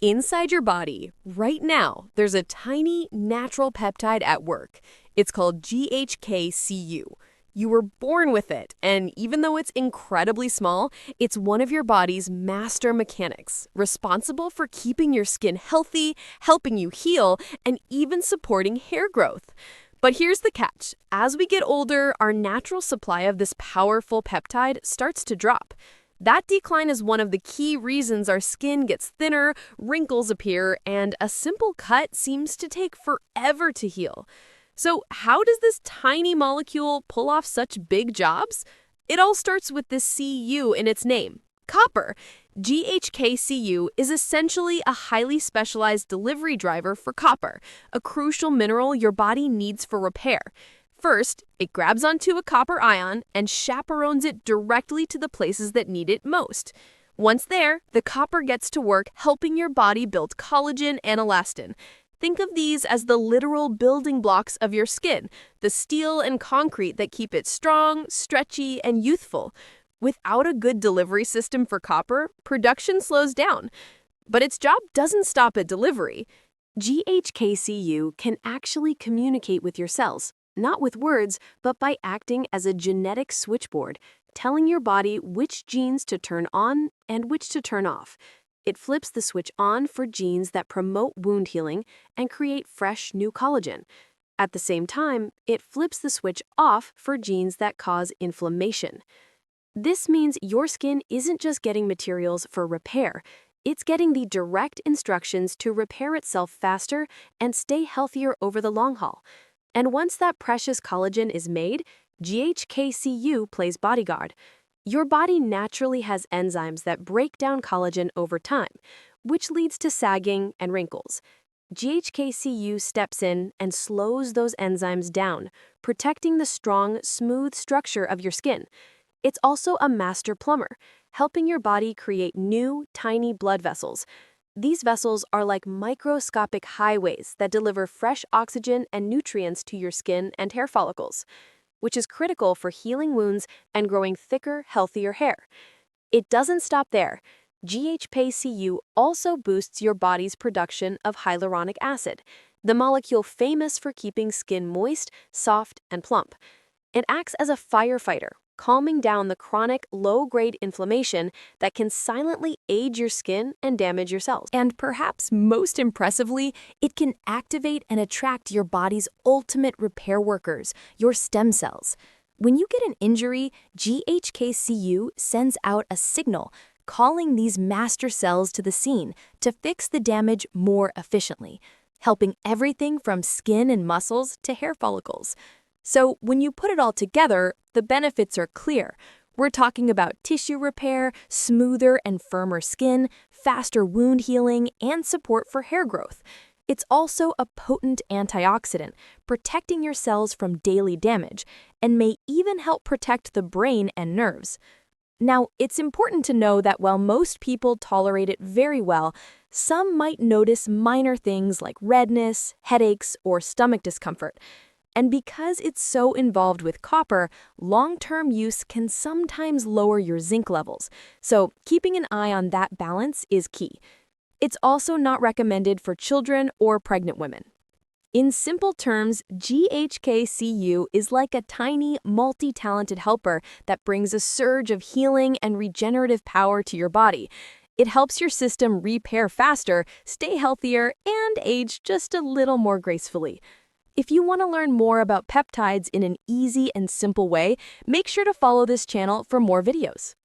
Inside your body, right now, there's a tiny natural peptide at work. It's called GHK-Cu. You were born with it, and even though it's incredibly small, it's one of your body's master mechanics, responsible for keeping your skin healthy, helping you heal, and even supporting hair growth. But here's the catch. As we get older, our natural supply of this powerful peptide starts to drop. That decline is one of the key reasons our skin gets thinner, wrinkles appear, and a simple cut seems to take forever to heal. So how does this tiny molecule pull off such big jobs? It all starts with this Cu in its name, copper. GHK-Cu is essentially a highly specialized delivery driver for copper, a crucial mineral your body needs for repair. First, it grabs onto a copper ion and chaperones it directly to the places that need it most. Once there, the copper gets to work helping your body build collagen and elastin. Think of these as the literal building blocks of your skin, the steel and concrete that keep it strong, stretchy, and youthful. Without a good delivery system for copper, production slows down. But its job doesn't stop at delivery. GHK-Cu can actually communicate with your cells. Not with words, but by acting as a genetic switchboard, telling your body which genes to turn on and which to turn off. It flips the switch on for genes that promote wound healing and create fresh new collagen. At the same time, it flips the switch off for genes that cause inflammation. This means your skin isn't just getting materials for repair, it's getting the direct instructions to repair itself faster and stay healthier over the long haul. And once that precious collagen is made, GHK-Cu plays bodyguard. Your body naturally has enzymes that break down collagen over time, which leads to sagging and wrinkles. GHK-Cu steps in and slows those enzymes down, protecting the strong, smooth structure of your skin. It's also a master plumber, helping your body create new, tiny blood vessels. These vessels are like microscopic highways that deliver fresh oxygen and nutrients to your skin and hair follicles, which is critical for healing wounds and growing thicker, healthier hair. It doesn't stop there. GHK-Cu also boosts your body's production of hyaluronic acid, the molecule famous for keeping skin moist, soft, and plump. It acts as a firefighter, calming down the chronic, low-grade inflammation that can silently age your skin and damage your cells. And perhaps most impressively, it can activate and attract your body's ultimate repair workers, your stem cells. When you get an injury, GHK-Cu sends out a signal, calling these master cells to the scene to fix the damage more efficiently, helping everything from skin and muscles to hair follicles. So when you put it all together, the benefits are clear. We're talking about tissue repair, smoother and firmer skin, faster wound healing, and support for hair growth. It's also a potent antioxidant, protecting your cells from daily damage, and may even help protect the brain and nerves. Now, it's important to know that while most people tolerate it very well, some might notice minor things like redness, headaches, or stomach discomfort. And because it's so involved with copper, long-term use can sometimes lower your zinc levels, so keeping an eye on that balance is key. It's also not recommended for children or pregnant women. In simple terms, GHK-Cu is like a tiny, multi-talented helper that brings a surge of healing and regenerative power to your body. It helps your system repair faster, stay healthier, and age just a little more gracefully. If you want to learn more about peptides in an easy and simple way, make sure to follow this channel for more videos.